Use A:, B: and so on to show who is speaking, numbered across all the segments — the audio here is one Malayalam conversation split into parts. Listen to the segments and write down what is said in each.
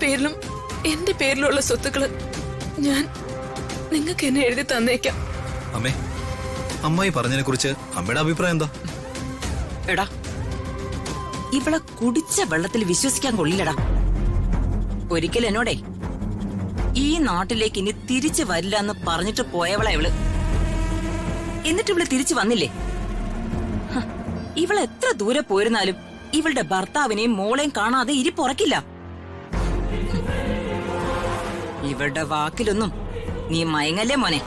A: പേരിലും എന്റെ പേരിലുള്ള സ്വത്തുക്കള് ഞാൻ നിങ്ങൾക്ക് എന്നെ എഴുതി തന്നേക്കാം.
B: അമ്മേ, അമ്മായി പറഞ്ഞതിനെ കുറിച്ച് അമ്മയുടെ അഭിപ്രായം എന്താ?
C: എടാ, ഇവളെ കുടിച്ച വെള്ളത്തിൽ വിശ്വസിക്കാൻ കൊള്ളില്ലടാ. ഒരിക്കൽ എന്നോടേ ഈ നാട്ടിലേക്ക് ഇനി തിരിച്ചു വരില്ല എന്ന് പറഞ്ഞിട്ട് പോയവളാ ഇവള്. എന്നിട്ട് ഇവള് തിരിച്ചു വന്നില്ലേ? ഇവൾ എത്ര ദൂരെ പോയിരുന്നാലും ഇവളുടെ ഭർത്താവിനെയും മോളെയും കാണാതെ ഇരിപ്പുറക്കില്ല. ഇവളുടെ വാക്കിലൊന്നും നീ മയങ്ങല്ലേ മോനെ.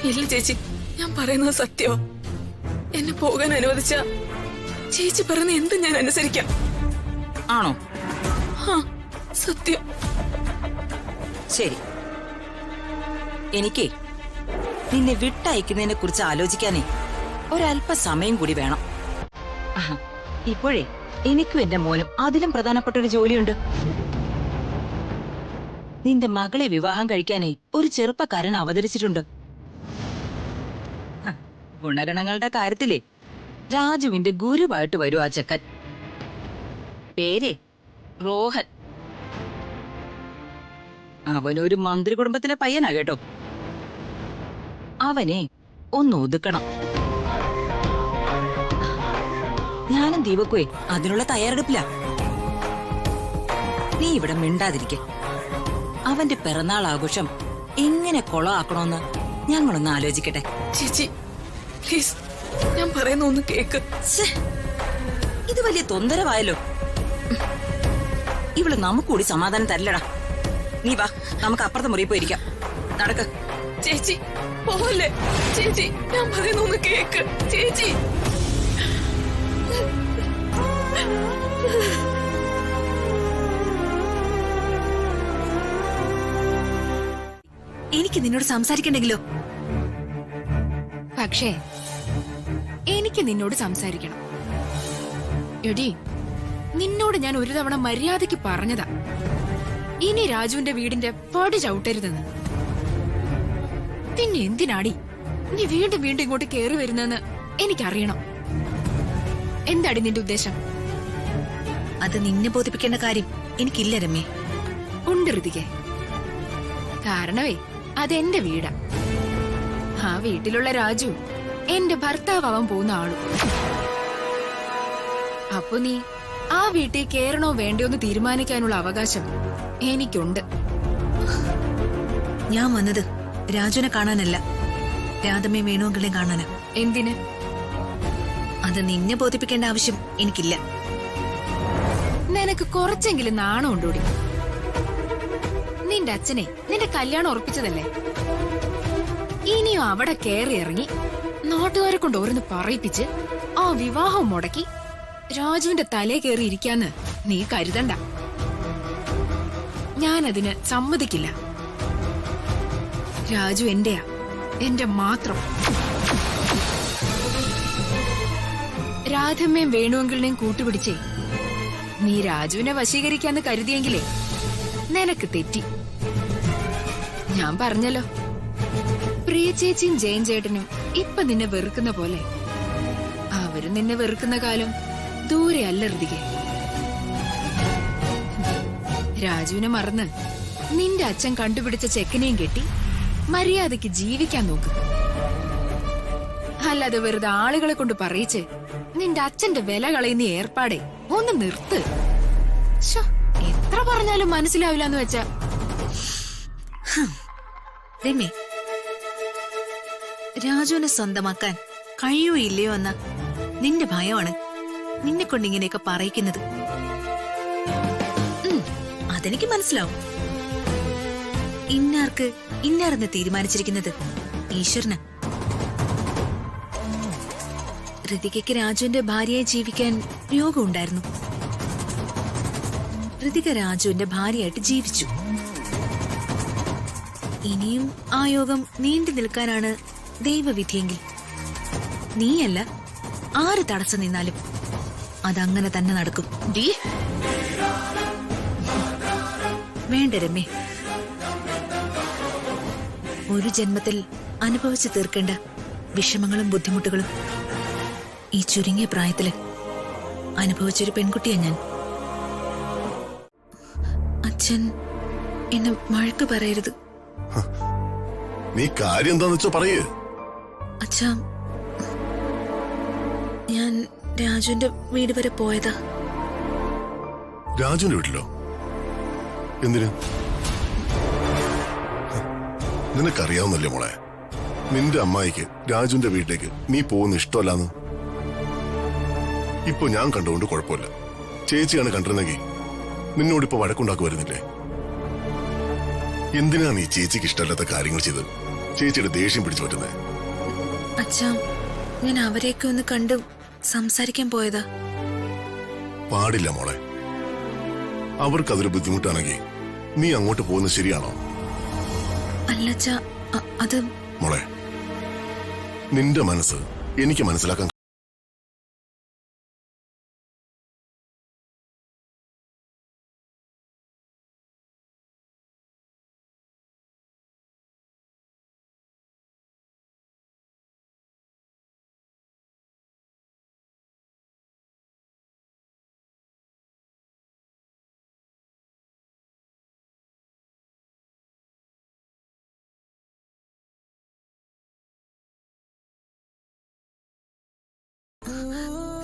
A: ഇല്ല ചേച്ചി, ഞാൻ പറയുന്നത് സത്യമോ? എന്നെ പോകാൻ അനുവദിച്ച ചേച്ചി പറയുന്ന എന്ത് ഞാൻ അനുസരിക്കാം.
C: ആണോ?
A: സത്യം.
C: ശരി, എനിക്ക് നിന്നെ വിട്ടയക്കുന്നതിനെ കുറിച്ച് ആലോചിക്കാനേ ഒരല്പ സമയം കൂടി വേണം. ഇപ്പോഴേ എനിക്കും എന്റെ മോനും അതിലും പ്രധാനപ്പെട്ട ഒരു ജോലിയുണ്ട്. നിന്റെ മകളെ വിവാഹം കഴിക്കാനേ ഒരു ചെറുപ്പക്കാരൻ അവതരിച്ചിട്ടുണ്ട്. ഗുണഗണങ്ങളുടെ കാര്യത്തിലേ രാജുവിന്റെ ഗുരുവായിട്ട് വരും ആ ചെക്കൻ. പേര് റോഹൻ. അവനൊരു മന്ത്രി കുടുംബത്തിലെ പയ്യനാ കേട്ടോ. അവനെ ഒന്ന് ഒതുക്കണം. ഞാനും ദീപക്കുവേ അതിനുള്ള തയ്യാറെടുപ്പില്ല. നീ ഇവിടെ മിണ്ടാതിരിക്കെ. അവന്റെ പിറന്നാൾ ആഘോഷം എങ്ങനെ കൊളമാക്കണമെന്ന് ഞങ്ങളൊന്ന് ആലോചിക്കട്ടെ.
A: ചേച്ചി പ്ലീസ്, ഞാൻ പറയുന്ന ഒന്ന് കേക്ക്.
C: ഇത് വലിയ തൊന്തരവായല്ലോ. ഇവള് നമുക്കൂടി സമാധാനം തരില്ലടാ. നീ വാ, നമുക്ക് അപ്പുറത്തെ മുറി പോയിരിക്കാം. നടക്ക്.
A: ചേച്ചി പോലെ, ചേച്ചി ഞാൻ പറയുന്ന ഒന്ന് കേക്ക്. ചേച്ചി
D: എനിക്ക് നിന്നോട് സംസാരിക്കണ്ടെങ്കിലോ?
E: പക്ഷേ എനിക്ക് നിന്നോട് സംസാരിക്കണം. എടി, നിന്നോട് ഞാൻ ഒരു തവണ മര്യാദയ്ക്ക് പറഞ്ഞതാ ഇനി രാജുവിന്റെ വീടിന്റെ പടി ചവിട്ടരുതെന്ന്. പിന്നെ എന്തിനാടി നീ വീണ്ടും വീണ്ടും ഇങ്ങോട്ട് കേറി വരുന്നെന്ന് എനിക്കറിയണം. എന്താടി നിന്റെ ഉദ്ദേശം?
D: അത് നിന്നെ ബോധിപ്പിക്കേണ്ട കാര്യം എനിക്കില്ല രമ്യ.
E: ഉണ്ട് ഋതികെ. കാരണവേ അതെന്റെ വീടാ. ആ വീട്ടിലുള്ള രാജു എന്റെ ഭർത്താവാൻ പോകുന്ന ആളും. അപ്പൊ നീ ആ വീട്ടിൽ കേറണോ വേണ്ടയോന്ന് തീരുമാനിക്കാനുള്ള അവകാശം എനിക്കുണ്ട്.
D: ഞാൻ വന്നത് രാജുവിനെ കാണാനല്ല, രാധമ്മയും വേണുവെങ്കിലും കാണാനാ.
E: എന്തിന്?
D: അത് നിന്നെ ബോധിപ്പിക്കേണ്ട ആവശ്യം എനിക്കില്ല.
E: നിനക്ക് കുറച്ചെങ്കിലും നാണം ഉണ്ടോടി? നിന്റെ അച്ഛനെ നിന്റെ കല്യാണം ഉറപ്പിച്ചതല്ലേ? ഇനിയും അവിടെ കയറി ഇറങ്ങി നാട്ടുകാരെ കൊണ്ട് ഓരോന്ന് പറയിപ്പിച്ച് ആ വിവാഹം മുടക്കി രാജുവിന്റെ തലേ കയറി ഇരിക്കാന്ന് നീ കരുതണ്ട. ഞാനതിന് സമ്മതിക്കില്ല. രാജു എന്റെയാ, എന്റെ മാത്രം. രാധമ്മയും വേണുവെങ്കിലിനെയും കൂട്ടുപിടിച്ചേ നീ രാജുവിനെ വശീകരിക്കാന്ന് കരുതിയെങ്കിലേ നിനക്ക് തെറ്റി. ഞാൻ പറഞ്ഞല്ലോ, പ്രിയ ചേച്ചിയും ജയൻ ചേട്ടനും ഇപ്പൊ നിന്നെ വെറുക്കുന്ന പോലെ അവരും നിന്നെ വെറുക്കുന്ന കാലം ദൂരെ അല്ല ഋതികെ. രാജുവിനെ മറന്ന് നിന്റെ അച്ഛൻ കണ്ടുപിടിച്ച ചെക്കനെയും കെട്ടി മര്യാദയ്ക്ക് ജീവിക്കാൻ നോക്ക്. അല്ലാതെ വെറുതെ ആളുകളെ കൊണ്ട് പറയിച്ച് നിന്റെ അച്ഛന്റെ വില കളയുന്ന ഏർപ്പാടെ ഒന്ന് നിർത്ത്. എത്ര പറഞ്ഞാലും മനസ്സിലാവില്ലെന്ന് വെച്ചാ.
D: രമ്യ, രാജുവിനെ സ്വന്തമാക്കാൻ കഴിയോ ഇല്ലയോ എന്ന നിന്റെ ഭയമാണ് നിന്നെ കൊണ്ട് ഇങ്ങനെയൊക്കെ പറയിക്കുന്നത്. അതെനിക്ക് മനസ്സിലാവും. ഇന്നാർക്ക് ഇന്നാരെന്ന് തീരുമാനിച്ചിരിക്കുന്നത് ഈശ്വരന്. ഋതികയ്ക്ക് രാജുവിന്റെ ഭാര്യയായി ജീവിക്കാൻ യോഗമുണ്ടായിരുന്നു. ഋതിക രാജുവിന്റെ ഭാര്യയായിട്ട് ജീവിച്ചു. ഇനിയും ആ യോഗം നീണ്ടു നിൽക്കാനാണ് ദൈവവിധിയെങ്കിൽ നീയല്ല ആര് തടസ്സം നിന്നാലും അതങ്ങനെ തന്നെ നടക്കും. വേണ്ട രമ്യ, ഒരു ജന്മത്തിൽ അനുഭവിച്ചു തീർക്കേണ്ട വിഷമങ്ങളും ബുദ്ധിമുട്ടുകളും ഈ ചുരുങ്ങിയ പ്രായത്തില് അനുഭവിച്ചൊരു പെൺകുട്ടിയാ ഞാൻ. അച്ഛൻ എന്നെ വഴക്ക് പറയരുത്.
F: നീ കാര്യം എന്താന്ന് വെച്ചാ പറയേ.
D: അച്ഛാ, ഞാൻ രാജുവിന്റെ വീട് വരെ പോയതാ.
F: രാജുവിന്റെ വീട്ടിലോ? എന്തിന്? നിനക്കറിയാവുന്നല്ലേ മോളെ, നിന്റെ അമ്മായിക്ക് രാജുവിന്റെ വീട്ടിലേക്ക് നീ പോകുന്ന ഇഷ്ടമല്ലാന്ന്. ഇപ്പൊ ഞാൻ കണ്ടുകൊണ്ട് കുഴപ്പമില്ല. ചേച്ചിയാണ് കണ്ടിരുന്നെങ്കിൽ നിന്നോടിപ്പോ വഴക്കുണ്ടാക്കി വരുന്നില്ലേ? എന്തിനാ നീ ചേച്ചിക്ക് ഇഷ്ടമല്ലാത്ത കാര്യങ്ങൾ ചെയ്ത് ചേച്ചിയുടെ ദേഷ്യം പിടിച്ചു പറ്റുന്നേ?
D: അച്ഛാ, ഞാൻ അവരെയൊക്കെ ഒന്ന് കണ്ട് സംസാരിക്കാൻ പോയതാ.
F: പാടില്ല മോളെ. അവർക്കതൊരു ബുദ്ധിമുട്ടാണെങ്കിൽ നീ അങ്ങോട്ട് പോകുന്നത് ശരിയാണോ?
D: അല്ലച്ചാ, അത്
F: മോളെ, നിന്റെ മനസ്സ് എനിക്ക് മനസ്സിലാക്കാൻ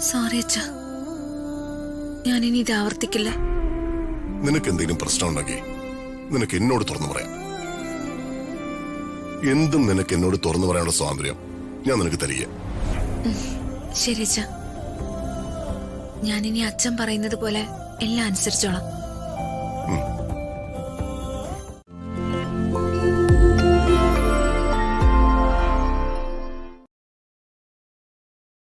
D: സോറി അച്ഛാ, ഞാനിനി ഇത് ആവർത്തിക്കില്ല.
F: നിനക്ക് എന്തെങ്കിലും പ്രശ്നം ഉണ്ടെങ്കിൽ നിനക്ക് എന്നോട് തുറന്നു പറയാം. എന്തും നിനക്ക് എന്നോട് തുറന്നു പറയാനുള്ള സ്വാതന്ത്ര്യം ഞാൻ നിനക്ക് തരിക.
D: ശരി അച്ഛാ, ഞാനിനി അച്ഛൻ പറയുന്നത് പോലെ എല്ലാം അനുസരിച്ചോളാം.